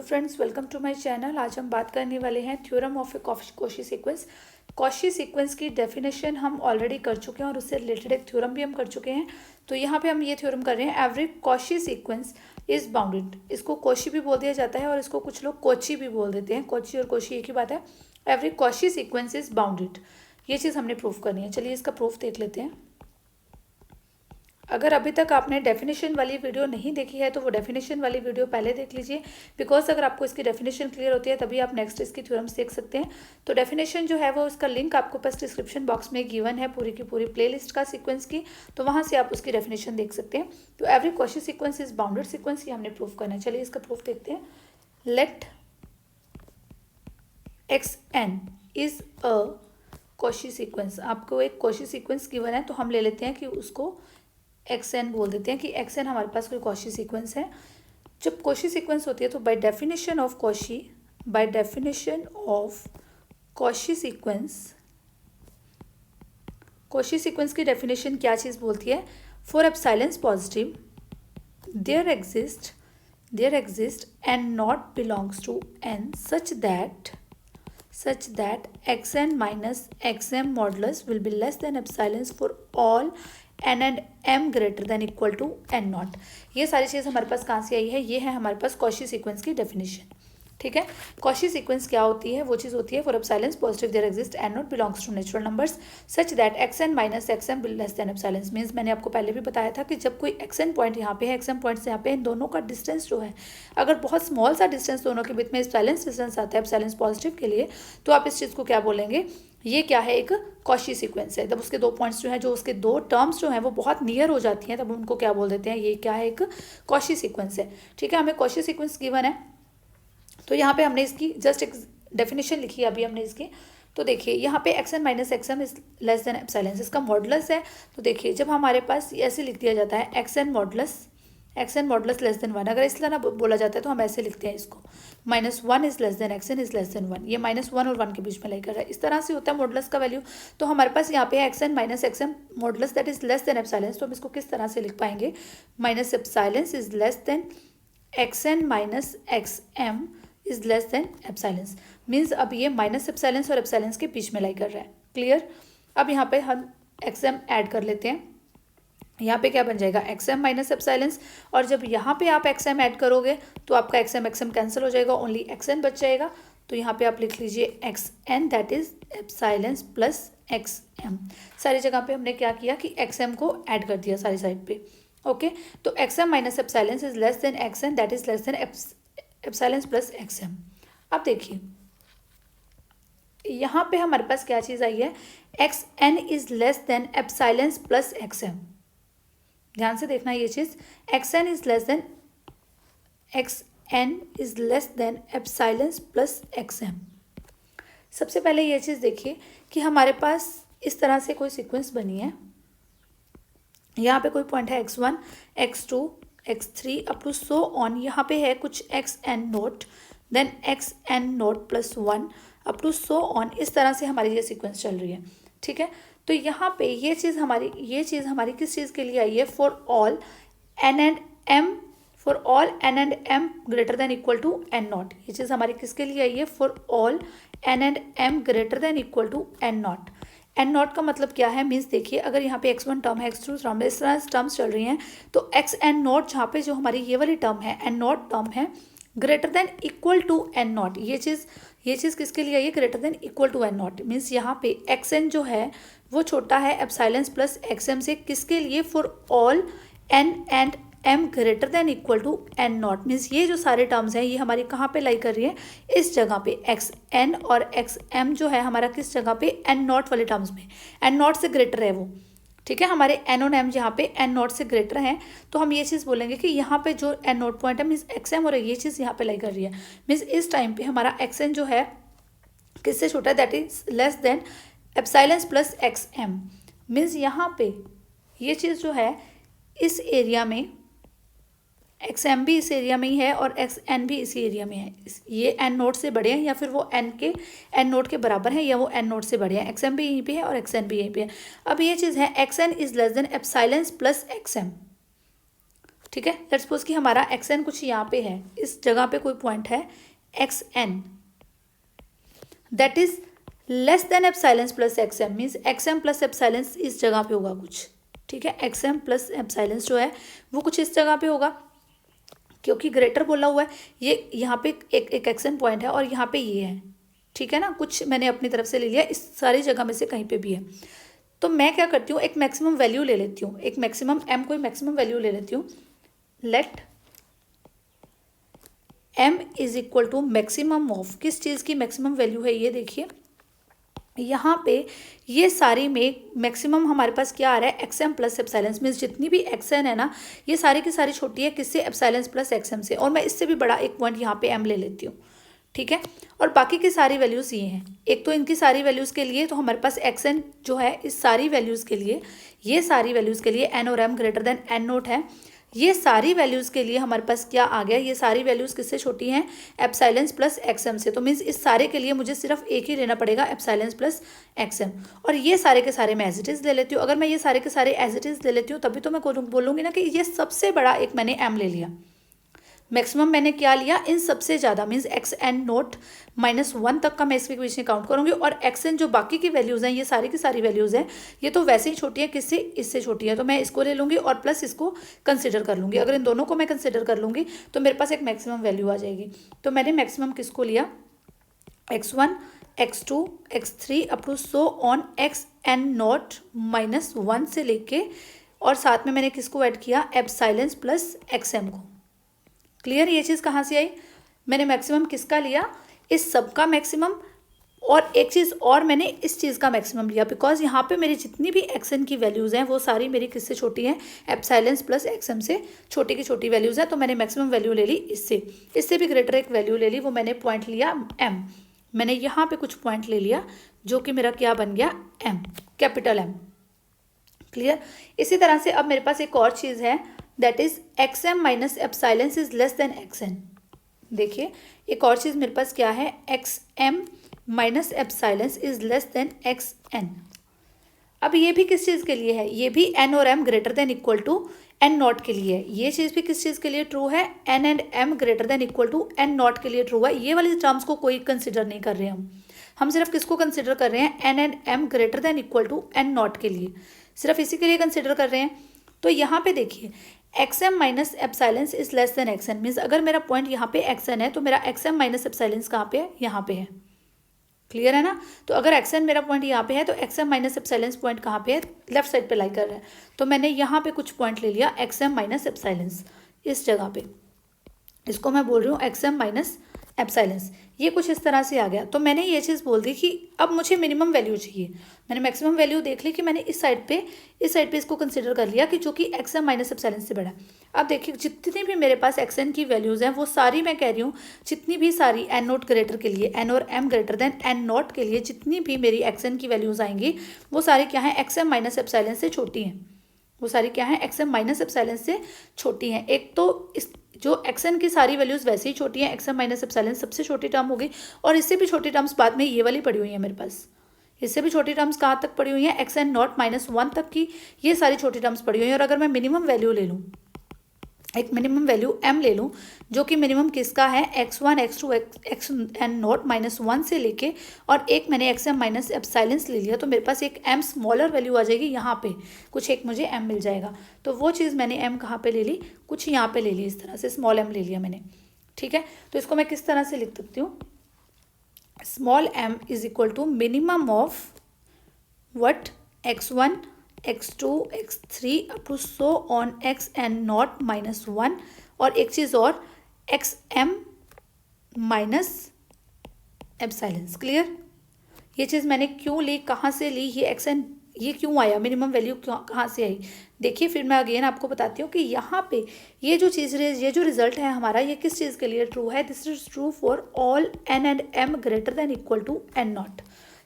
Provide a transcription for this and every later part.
Hello friends, welcome to my channel. आज हम बात करने वाले हैं theorem of a Cauchy sequence. Cauchy sequence की डेफिनेशन हम ऑलरेडी कर चुके हैं और उससे रिलेटेड एक थ्योरम भी हम कर चुके हैं। तो यहाँ पे हम ये थ्योरम कर रहे हैं, every Cauchy sequence is bounded. इसको कॉशी भी बोल दिया जाता है और इसको कुछ लोग कोची भी बोल देते हैं। कोची और कॉशी एक ही बात है। Every Cauchy sequence is bounded, ये चीज़ हमने प्रूफ करनी है। चलिए इसका प्रूफ देख लेते हैं। अगर अभी तक आपने डेफिनेशन वाली वीडियो नहीं देखी है तो वो डेफिनेशन वाली वीडियो पहले देख लीजिए, बिकॉज अगर आपको इसकी डेफिनेशन क्लियर होती है तभी आप नेक्स्ट इसकी थ्योरम्स देख सकते हैं। तो डेफिनेशन जो है वो उसका लिंक आपको पास डिस्क्रिप्शन बॉक्स में गिवन है, पूरी की पूरी प्लेलिस्ट का सीक्वेंस की, तो वहाँ से आप उसकी डेफिनेशन देख सकते हैं। तो every Cauchy sequence is bounded sequence, ये हमने प्रूफ करना है। चलिए इसका प्रूफ देखते हैं। Let xn is a Cauchy sequence. आपको एक कॉशी सीक्वेंस गिवन है तो हम ले लेते हैं कि उसको xn बोल देते हैं कि xn हमारे पास कोई कॉशी सीक्वेंस है। जब कॉशी सीक्वेंस होती है तो by definition of Cauchy sequence की डेफिनेशन क्या चीज़ बोलती है? For epsilon positive there exist and not belongs to n such that xn minus xm modulus will be less than epsilon for all n and m greater than equal to n naught. ये सारी चीज़ हमारे पास कहाँ से आई है? ये है हमारे पास Cauchy sequence की डेफिनेशन। ठीक है, कॉशी सीक्वेंस क्या होती है? वो चीज़ होती है for epsilon positive there exist and not belongs to natural numbers such that xn minus xm will less than epsilon. Means मैंने आपको पहले भी बताया था कि जब कोई xn पॉइंट यहाँ पे है, xm पॉइंट से यहाँ पे, इन दोनों का डिस्टेंस जो है, अगर बहुत स्मॉल सा डिस्टेंस दोनों के बीच में एप्सिलॉन डिस्टेंस आता है एप्सिलॉन पॉजिटिव के लिए, तो आप इस चीज़ को क्या बोलेंगे? ये क्या है? एक कॉशी सीक्वेंस है। जब उसके दो पॉइंट्स जो हैं, जो उसके दो टर्म्स जो हैं वो बहुत नियर हो जाती हैं, तब उनको क्या बोल देते हैं? ये क्या है? एक कॉशी सीक्वेंस है। ठीक है, हमें कॉशी सीक्वेंस गिवन है तो यहाँ पे हमने इसकी जस्ट एक डेफिनेशन लिखी है अभी हमने इसकी। तो देखिए यहाँ पे xn minus xm is less than epsilon, इसका मॉडुलस है। तो देखिए जब हमारे पास ऐसे लिख दिया जाता है xn मॉडुलस लेस देन 1, अगर इस तरह बोला जाता है तो हम ऐसे लिखते हैं इसको, -1 is less then xn is less then 1। ये -1 और 1 के बीच में लाई कर रहा है, इस तरह से होता है मॉडुलस का वैल्यू। तो हमारे पास यहाँ पे है xn minus xm modulus that is less than epsilon. तो हम इसको किस तरह से लिख पाएंगे? Minus epsilon is less then xn minus xm is less than epsilon. Means अब ये माइनस एप्सिलॉन और एप्सिलॉन के बीच में लाई कर रहा है। क्लियर? अब यहाँ पे हम xm ऐड कर लेते हैं। यहाँ पे क्या बन जाएगा? xm माइनस एप्सिलॉन, और जब यहाँ पे आप xm ऐड करोगे तो आपका xm कैंसिल हो जाएगा, ओनली xn बच जाएगा। तो यहाँ पे आप लिख लीजिए xn that is epsilon plus xm। सारी जगह पे हमने क्या किया कि xm को ऐड कर दिया सारी साइड पे। ओके, तो xm minus epsilon is less then xn that is less than epsilon plus xm। अब देखिए यहाँ पे हमारे पास क्या चीज़ आई है? xn is less than epsilon plus xm। ध्यान से देखना ये चीज़, xn is less than epsilon plus xm। सबसे पहले ये चीज़ देखिए कि हमारे पास इस तरह से कोई सीक्वेंस बनी है। यहाँ पे कोई पॉइंट है x1, x2, x3 up to so on. यहाँ पे है कुछ xn naught, then xn naught plus 1 up to so on. इस तरह से हमारी ये सीक्वेंस चल रही है। ठीक है, तो यहाँ पे ये चीज़ हमारी किस चीज़ के लिए आई है? For all n and m greater than equal to n naught. ये चीज़ हमारी किसके लिए आई है? For all n and m greater than equal to n naught. n naught का मतलब क्या है? मीन्स देखिए अगर यहाँ पे x1 टर्म है, x2 टर्म है, इस तरह टर्म्स चल रही हैं, तो xn नॉट जहाँ पे जो हमारी ये वाली टर्म है n नॉट टर्म है greater than equal to n naught. ये चीज़ किसके लिए आई है? Greater than equal to n naught. मीन्स यहाँ पे xn जो है वो छोटा है एप्सिलॉन प्लस xm से। किसके लिए? For all n and m greater than equal to n naught. मीन्स ये जो सारे टर्म्स हैं ये हमारी कहाँ पे लाई कर रही है? इस जगह पे xn और xm जो है हमारा किस जगह पे? n नॉट वाले टर्म्स में, n नॉट से ग्रेटर है वो। ठीक है, हमारे n और m यहाँ पे n नॉट से ग्रेटर हैं, तो हम ये चीज़ बोलेंगे कि यहाँ पे जो n नॉट पॉइंट है मीन्स xm और ये चीज़ यहाँ पे लाई कर रही है। मीन्स इस टाइम पे हमारा xn जो है किससे छोटा है? That is less than epsilon plus xm। Means यहाँ पे ये चीज़ जो है इस एरिया में xm भी इस एरिया में ही है और xn भी इसी एरिया में है। ये n नोट से बड़े हैं या फिर वो n नोट के बराबर है या वो n नोट से बड़े हैं। xm भी यहीं पे है और xn भी यहीं पे है। अब ये चीज़ है xn is less than epsilon plus xm। ठीक है। लेट्स सपोज कि हमारा एक्स एन कुछ यहाँ पे है, इस जगह पे कोई पॉइंट है x n that is less than epsilon plus x m, मीन्स एक्स एम प्लस एप्सिलॉन इस जगह पे होगा कुछ, ठीक है। एक्स एम प्लस एप्सिलॉन जो है वो कुछ इस जगह पे होगा, क्योंकि ग्रेटर बोला हुआ है। ये यहाँ पे एक एक्स एन पॉइंट है और यहाँ पे ये है, ठीक है ना। कुछ मैंने अपनी तरफ से ले लिया, इस सारी जगह में से कहीं पे भी है। तो मैं क्या करती हूँ, एक मैक्सिमम वैल्यू ले लेती हूँ, एक मैक्सिमम एम कोई मैक्सिमम वैल्यू ले लेती हूँ। Let m is equal to maximum of, किस चीज़ की मैक्सिमम वैल्यू है, ये देखिए यहाँ पे ये सारी में मैक्सिमम हमारे पास क्या आ रहा है, एक्स एम प्लस एप्सिलॉन, मीन्स जितनी भी एक्स एन है ना ये सारी की सारी छोटी है किससे, एप्सिलॉन प्लस एक्स एम से, और मैं इससे भी बड़ा एक पॉइंट यहाँ पे एम ले लेती हूँ, ठीक है। और बाकी की सारी वैल्यूज़ ये हैं, एक तो इनकी सारी वैल्यूज़ के लिए तो हमारे पास एक्स एन जो है इस सारी वैल्यूज़ के लिए, ये सारी वैल्यूज़ के लिए एन और m greater than n naught है। ये सारी वैल्यूज़ के लिए हमारे पास क्या आ गया, ये सारी वैल्यूज़ किससे छोटी हैं, एप्सिलॉन प्लस एक्स एम से। तो मीन्स इस सारे के लिए मुझे सिर्फ एक ही लेना पड़ेगा, एप्सिलॉन प्लस एक्स एम। और ये सारे के सारे मैं एज इट इज़ ले लेती हूँ। अगर मैं ये सारे के सारे एज इट इज़ ले लेती हूँ तभी तो मैं बोलूँगी ना कि ये सबसे बड़ा एक मैंने एम ले लिया, मैक्सिमम मैंने क्या लिया, इन सबसे ज़्यादा, मीन्स एक्स एन नोट -1 तक का मैं इसके बीच में काउंट करूँगी। और एक्स एन जो बाकी की वैल्यूज़ हैं, ये सारी की सारी वैल्यूज़ हैं, ये तो वैसे ही छोटी है, किससे, इससे छोटी है, तो मैं इसको ले लूँगी और प्लस इसको कंसिडर कर लूँगी। अगर इन दोनों को मैं कंसिडर कर लूँगी तो मेरे पास एक मैक्सिमम वैल्यू आ जाएगी। तो मैंने मैक्सिमम किसको लिया, x1 x2 x3 up to so on x n naught -1 से लेके, और साथ में मैंने किसको ऐड किया, एप्सिलॉन प्लस एक्स एम को। क्लियर, ये चीज़ कहाँ से आई, मैंने मैक्सिमम किसका लिया, इस सब का मैक्सिमम, और एक चीज़ और मैंने इस चीज़ का मैक्सिमम लिया, बिकॉज यहाँ पे मेरी जितनी भी एक्स एन की वैल्यूज़ हैं वो सारी मेरी किससे छोटी हैं, एप्सिलॉन प्लस एक्स एम से छोटी की छोटी वैल्यूज़ हैं। तो मैंने मैक्सिमम वैल्यू ले ली इससे भी ग्रेटर एक वैल्यू ले ली, वो मैंने पॉइंट लिया एम। मैंने यहाँ पे कुछ पॉइंट ले लिया जो कि मेरा क्या बन गया, एम, कैपिटल एम। क्लियर। इसी तरह से अब मेरे पास एक और चीज़ है, that is x m minus epsilon is less than x n. देखिए एक और चीज़ मेरे पास क्या है, x m minus epsilon is less than x n. अब ये भी किस चीज़ के लिए है, ये भी एन और m greater than equal to n naught के लिए है। ये चीज़ भी किस चीज़ के लिए ट्रू है, n and m greater than equal to n naught के लिए ट्रू है। ये वाली टर्म्स को कोई कंसिडर नहीं कर रहे हम सिर्फ किसको कंसिडर कर रहे हैं, n and m greater than equal to n naught के लिए, सिर्फ इसी के लिए कंसिडर कर रहे हैं। तो यहाँ पे देखिए x m minus epsilon is less than x n, मीन्स अगर मेरा पॉइंट यहाँ पे एक्स एन है तो मेरा एक्स एम माइनस एप्सिलॉन कहाँ पे है, यहाँ पे है। क्लियर है ना। तो अगर एक्स एन मेरा पॉइंट यहाँ पे है तो x m minus epsilon point कहाँ पे है, लेफ्ट साइड पे लाई कर रहा है। तो मैंने यहाँ पे कुछ पॉइंट ले लिया एक्स एम माइनस एप्सिलॉन, इस जगह पे इसको मैं बोल रही हूँ एक्स एम माइनस एप्सिलॉन। ये कुछ इस तरह से आ गया। तो मैंने ये चीज़ बोल दी कि अब मुझे मिनिमम वैल्यू चाहिए। मैंने मैक्सिमम वैल्यू देख ली कि मैंने इस साइड पे इसको कंसिडर कर लिया कि जो कि एक्स एम माइनस एप्सिलॉन से बड़ा। अब देखिए जितनी भी मेरे पास एक्स एन की वैल्यूज़ हैं वो सारी मैं कह रही हूँ, जितनी भी सारी एन नोट ग्रेटर के लिए, एन और m greater than n naught के लिए जितनी भी मेरी एक्स एन की वैल्यूज़ आएंगी वो सारी क्या है, एक्स एम माइनस एप्सिलॉन से छोटी हैं। वो सारी क्या है, एक्स एम माइनस एप्सिलॉन से छोटी हैं। एक तो इस जो एक्स एन की सारी वैल्यूज़ वैसे ही छोटी हैं, एक्स एम माइनस एप्सिलॉन सबसे छोटी टर्म हो गई, और इससे भी छोटी टर्म्स बाद में ये वाली पड़ी हुई है मेरे पास। इससे भी छोटी टर्म्स कहाँ तक पड़ी हुई हैं, एक्स एन नॉट -1 तक की ये सारी छोटी टर्म्स पड़ी हुई हैं। और अगर मैं मिनिमम वैल्यू ले लूँ, एक मिनिमम वैल्यू एम ले लूँ, जो कि मिनिमम किसका है, x1 x2 x n naught -1 से लेके, और एक मैंने एक्स एम माइनस एप्सिलॉन ले लिया, तो मेरे पास एक एम स्मॉलर वैल्यू आ जाएगी यहाँ पे, कुछ एक मुझे एम मिल जाएगा। तो वो चीज़ मैंने एम कहाँ पे ले ली, कुछ यहाँ पे ले ली, इस तरह से स्मॉल एम ले लिया मैंने। ठीक है, तो इसको मैं किस तरह से लिख सकती हूँ, small m is equal to minimum of what, x1 x2 x3 up to so on x n naught -1, और एक चीज़ और x m minus epsilon. Clear. ये चीज़ मैंने क्यों ली, कहाँ से ली, ये एक्स एन ये क्यों आया, मिनिमम वैल्यू क्यों कहाँ से आई। देखिए फिर मैं अगेन आपको बताती हूँ कि यहाँ पे ये जो चीज़, ये जो रिजल्ट है हमारा, ये किस चीज़ के लिए ट्रू है, this is true for all n and m greater than equal to n naught.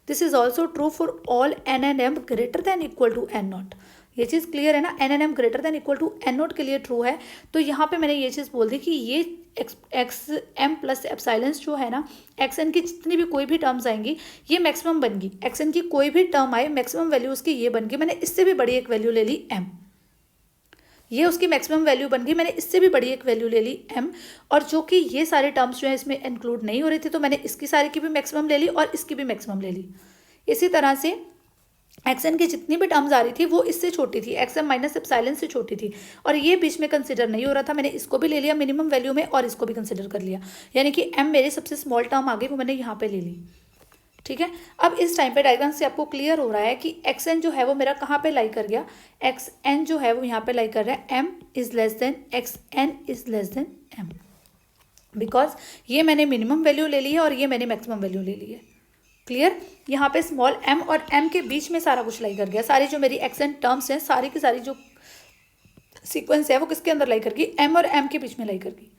This is also true for all n and m greater than equal to n naught. ये चीज़ clear है ना, n and m greater than equal to n naught के लिए true है। तो यहाँ पे मैंने ये चीज़ बोल दी कि ये एक्स एम प्लस एप्सिलॉन जो है ना, एक्स एन की जितनी भी कोई भी टर्म्स आएंगी ये मैक्सिमम बन गई। एक्स एन की कोई भी टर्म आए मैक्सिमम वैल्यू उसकी ये बन गई। मैंने इससे भी बड़ी एक वैल्यू ले ली एम। ये उसकी मैक्सिमम वैल्यू बन गई। मैंने इससे भी बड़ी एक वैल्यू ले ली m, और जो कि ये सारे टर्म्स जो है इसमें इंक्लूड नहीं हो रही थी, तो मैंने इसकी सारी की भी मैक्सिमम ले ली और इसकी भी मैक्सिमम ले ली। इसी तरह से एक्सन की जितनी भी टर्म्स आ रही थी वो इससे छोटी थी, एक्सएम माइनस एप्सिलॉन से छोटी थी, और ये बीच में कंसिडर नहीं हो रहा था। मैंने इसको भी ले लिया मिनिमम वैल्यू में और इसको भी कंसिडर कर लिया, यानी कि m मेरी सबसे स्मॉल टर्म आ गई, वो मैंने यहाँ पे ले ली। ठीक है, अब इस टाइम पे डायग्राम से आपको क्लियर हो रहा है कि एक्स एन जो है वो मेरा कहाँ पे लाई कर गया, एक्स एन जो है वो यहाँ पे लाई कर रहा है m is less than x n is less than m, because ये मैंने मिनिमम वैल्यू ले ली है और ये मैंने मैक्सिमम वैल्यू ले ली है। क्लियर, यहाँ पे स्मॉल m और m के बीच में सारा कुछ लाई कर गया, सारी जो मेरी एक्स एन टर्म्स हैं सारी की सारी जो सीक्वेंस है वो किसके अंदर लाई कर गई, m और m के बीच में लाई कर गई।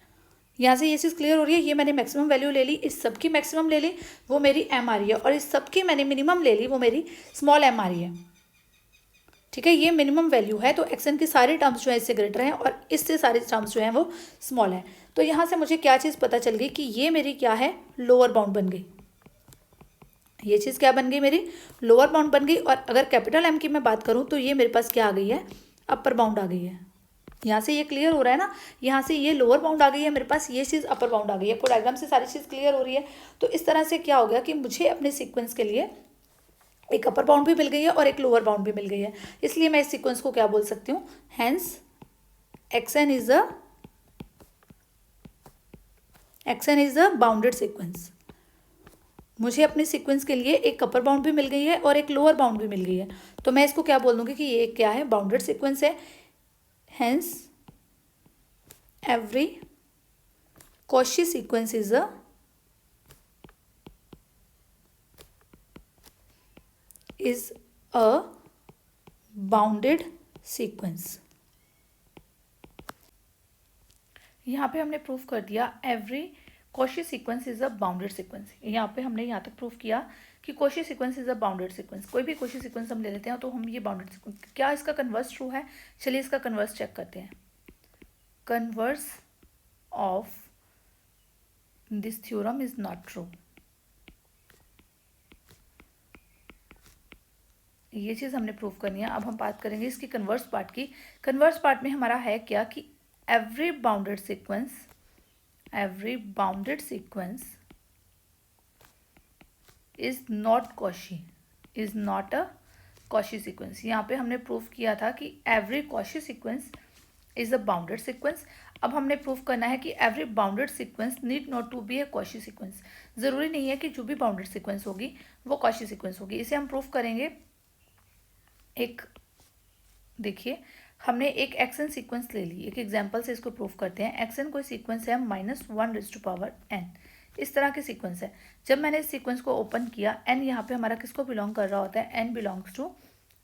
यहाँ से ये चीज़ क्लियर हो रही है, ये मैंने मैक्सिमम वैल्यू ले ली, इस सब की मैक्सिमम ले ली, वो मेरी m आ रही है, और इस सब की मैंने मिनिमम ले ली, वो मेरी स्मॉल m आ रही है। ठीक है, ये मिनिमम वैल्यू है, तो एक्सन की सारी टर्म्स जो है इससे ग्रेटर हैं और इससे सारे टर्म्स जो हैं वो स्मॉल है। तो यहाँ से मुझे क्या चीज़ पता चल गई कि ये मेरी क्या है, लोअर बाउंड बन गई। ये चीज़ क्या बन गई, मेरी लोअर बाउंड बन गई। और अगर कैपिटल M की मैं बात करूँ तो ये मेरे पास क्या आ गई है, अपर बाउंड आ गई है। यहाँ से ये क्लियर हो रहा है ना, यहाँ से ये लोअर बाउंड आ गई है मेरे पास, ये चीज़ अपर बाउंड आ गई है। आपको डायग्राम से सारी चीज़ क्लियर हो रही है। तो इस तरह से क्या हो गया कि मुझे अपने सीक्वेंस के लिए एक अपर बाउंड भी मिल गई है और एक लोअर बाउंड भी मिल गई है, इसलिए मैं इस सीक्वेंस को क्या बोल सकती हूँ, hence action is a bounded sequence. मुझे अपने सीक्वेंस के लिए एक अपर बाउंड भी मिल गई है और एक लोअर बाउंड भी मिल गई है, तो मैं इसको क्या बोल दूंगी कि ये क्या है, बाउंडेड सीक्वेंस है। Hence every Cauchy sequence is a bounded sequence. यहाँ पे हमने प्रूफ कर दिया every Cauchy sequence is a bounded sequence. यहाँ पे हमने यहाँ तक प्रूफ किया कि Cauchy sequence is a bounded sequence. कोई भी कॉची सीक्वेंस हम ले लेते हैं तो हम ये बाउंडेड सीक्वेंस, क्या इसका कन्वर्स ट्रू है, चलिए इसका कन्वर्स चेक करते हैं। Converse of this theorem is not true. ये चीज़ हमने प्रूफ करनी है। अब हम बात करेंगे इसकी कन्वर्स पार्ट की। कन्वर्स पार्ट में हमारा है क्या कि every bounded sequence is not Cauchy, is not a Cauchy sequence. यहाँ पे हमने प्रूफ किया था कि every Cauchy sequence is a bounded sequence. अब हमने प्रूफ करना है कि every bounded sequence need not to be a Cauchy sequence. ज़रूरी नहीं है कि जो भी बाउंडेड सीक्वेंस होगी वो कॉची सीक्वेंस होगी। इसे हम प्रूफ करेंगे। एक देखिए, हमने एक एक्सन सीक्वेंस ले ली, एक एग्जांपल से इसको प्रूफ करते हैं। एक्सन कोई सीक्वेंस है -1⁻n, इस तरह की सीक्वेंस है। जब मैंने इस सीक्वेंस को ओपन किया, n यहाँ पे हमारा किसको बिलोंग कर रहा होता है, n belongs to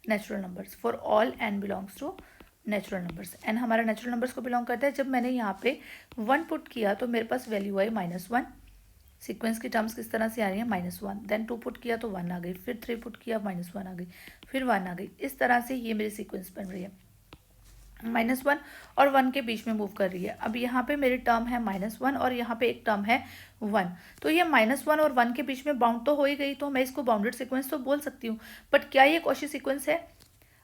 natural numbers. For all n belongs to natural numbers, n हमारा नेचुरल नंबर्स को बिलोंग करता है। जब मैंने यहाँ पे 1 पुट किया तो मेरे पास वैल्यू आई -1। सीक्वेंस की टर्म्स किस तरह से आ रही है, -1, देन 2 पुट किया तो 1 आ गई, फिर 3 पुट किया -1 आ गई, फिर 1 आ गई। इस तरह से ये मेरी सीक्वेंस बन रही है, -1 और 1 के बीच में मूव कर रही है। अब यहाँ पे मेरी टर्म है -1 और यहाँ पे एक टर्म है 1, तो ये -1 और 1 के बीच में बाउंड तो हो ही गई, तो मैं इसको बाउंडेड सीक्वेंस तो बोल सकती हूँ। बट क्या ये कॉची सीक्वेंस है?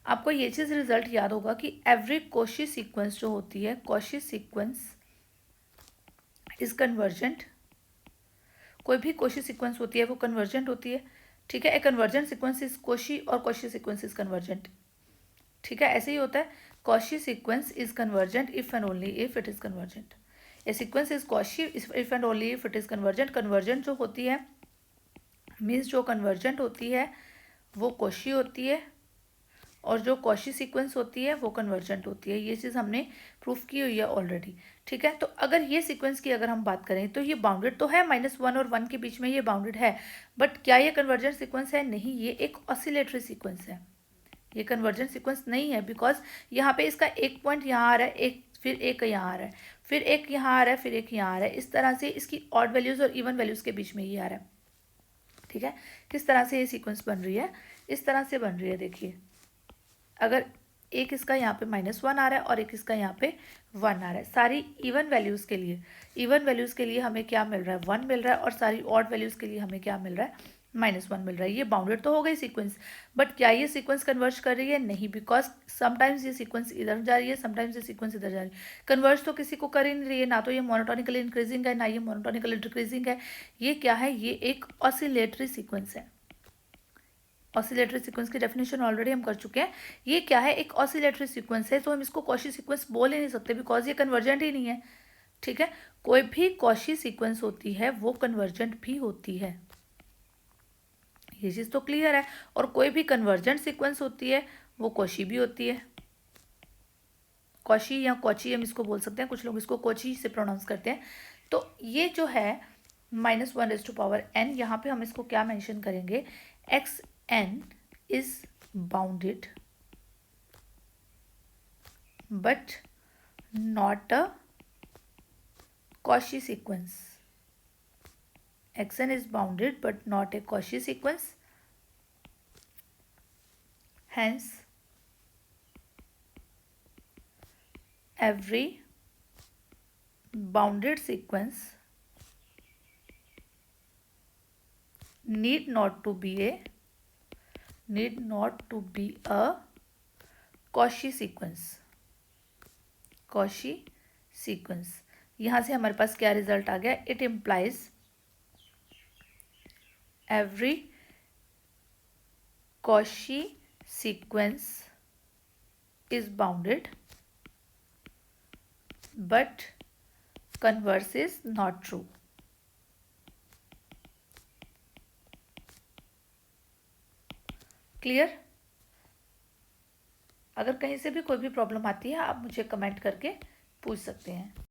आपको ये चीज़ रिजल्ट याद होगा कि एवरी कॉची सीक्वेंस जो होती है, कॉची सीक्वेंस इज कन्वर्जेंट। कोई भी कॉची सीक्वेंस होती है वो कन्वर्जेंट होती है। ठीक है, ए कन्वर्जेंट सीक्वेंस इज कॉची और कॉची सीक्वेंस इज कन्वर्जेंट। ठीक है, ऐसे ही होता है। Cauchy sequence is convergent if and only if it is convergent. A sequence is Cauchy if and only if it is convergent. Convergent जो होती है means जो कन्वर्जेंट होती है वो कॉची होती है और जो कॉची सीक्वेंस होती है वो कन्वर्जेंट होती है। ये चीज़ हमने प्रूफ की हुई है ऑलरेडी। ठीक है, तो अगर ये सीक्वेंस की अगर हम बात करें तो ये बाउंडेड तो है, -1 और 1 के बीच में ये बाउंडेड है, बट क्या ये कन्वर्जेंट सीक्वेंस है? नहीं, ये एक ऑसिलेटरी सीक्वेंस है, ये कन्वर्जेंट सीक्वेंस नहीं है। बिकॉज यहाँ पे इसका एक पॉइंट यहाँ आ रहा है, एक फिर एक यहाँ आ रहा है, फिर एक यहाँ आ रहा है, फिर एक यहाँ आ रहा है। इस तरह से इसकी ऑड वैल्यूज़ और इवन वैल्यूज़ के बीच में ये आ रहा है। ठीक है, किस तरह से ये सीक्वेंस बन रही है, इस तरह से बन रही है। देखिए, अगर एक इसका यहाँ पे -1 आ रहा है और एक इसका यहाँ पे 1 आ रहा है, सारी इवन वैल्यूज़ के लिए हमें क्या मिल रहा है, 1 मिल रहा है, और सारी ऑड वैल्यूज़ के लिए हमें क्या मिल रहा है, -1 मिल रहा है। ये बाउंडेड तो हो गई सीक्वेंस, बट क्या ये सीक्वेंस कन्वर्ज कर रही है? नहीं, बिकॉज समटाइम्स ये सीक्वेंस इधर जा रही है, समटाइम्स ये सीक्वेंस इधर जा रही है। कन्वर्ज तो किसी को कर ही नहीं रही है, ना तो ये मोनोटोनिकली इंक्रीजिंग है, ना ये मोनोटोनिकली डिक्रीजिंग है। ये क्या है? ये एक ऑसिलेटरी सीक्वेंस है। ऑसिलेटरी सीक्वेंस की डेफिनेशन ऑलरेडी हम कर चुके हैं। ये क्या है? एक ऑसिलेटरी सीक्वेंस है, तो हम इसको कॉची सीक्वेंस बोल ही नहीं सकते, बिकॉज ये कन्वर्जेंट ही नहीं है। ठीक है, कोई भी कॉची सीक्वेंस होती है वो कन्वर्जेंट भी होती है, ये चीज़ तो क्लियर है। और कोई भी कन्वर्जेंट सीक्वेंस होती है वो कॉची भी होती है। कॉची या कॉची हम इसको बोल सकते हैं, कुछ लोग इसको कोची से प्रोनाउंस करते हैं। तो ये जो है -1⁻n, यहाँ पे हम इसको क्या मेंशन करेंगे? xn is bounded but not a Cauchy sequence. xn is bounded but not a Cauchy sequence. Hence, every bounded sequence need not to be a Cauchy sequence. Cauchy sequence. यहाँ से हमारे पास क्या रिजल्ट आ गया? It implies every Cauchy sequence is bounded but converse is not true. Clear? अगर कहीं से भी कोई भी प्रॉब्लम आती है आप मुझे कमेंट करके पूछ सकते हैं।